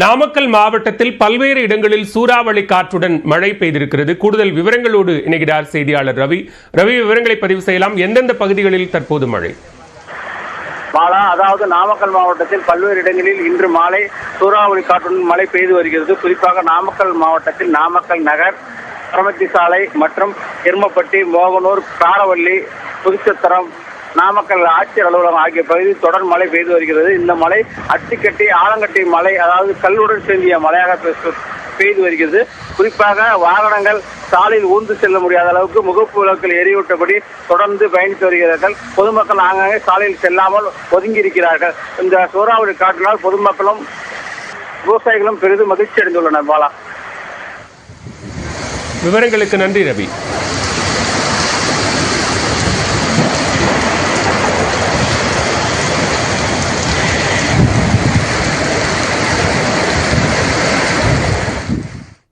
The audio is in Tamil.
நாமக்கல் மாவட்டத்தில் பல்வேறு இடங்களில் சூறாவளி காற்றுடன் மழை பெய்திருக்கிறது. கூடுதல் விவரங்களோடு இணைகிறார் செய்தியாளர் ரவி. விவரங்களை பதிவு செய்யலாம். எந்தெந்த பகுதிகளில் தற்போது மழை? பாலா, அதாவது நாமக்கல் மாவட்டத்தில் பல்வேறு இடங்களில் இன்று மாலை சூறாவளி காற்றுடன் மழை பெய்து வருகிறது. குறிப்பாக நாமக்கல் மாவட்டத்தில் நாமக்கல் நகர், பரமத்தி சாலை மற்றும் எருமப்பட்டி, மோகனூர், காரவள்ளி, புதுச்சத்திரம், நாமக்கல் ஆட்சியர் அலுவலகம் ஆகிய பகுதியில் தொடர் மழை பெய்து வருகிறது. இந்த மழை அத்திக்கட்டி, ஆலங்கட்டி மழை, அதாவது கல்லுடன் சேர்ந்திய மழையாக பெய்து வருகிறது. குறிப்பாக வாகனங்கள் சாலையில் ஊர்ந்து செல்ல முடியாத அளவுக்கு முகப்பு விளக்கில் எரியூட்டபடி தொடர்ந்து பயணித்து வருகிறார்கள். பொதுமக்கள் ஆங்காங்கே சாலையில் செல்லாமல் ஒதுங்கி இருக்கிறார்கள். இந்த சூறாவளி காற்றினால் பொதுமக்களும் விவசாயிகளும் பெரிதும் மகிழ்ச்சி அடைந்துள்ளனர். பாலா, விவரங்களுக்கு நன்றி ரவி.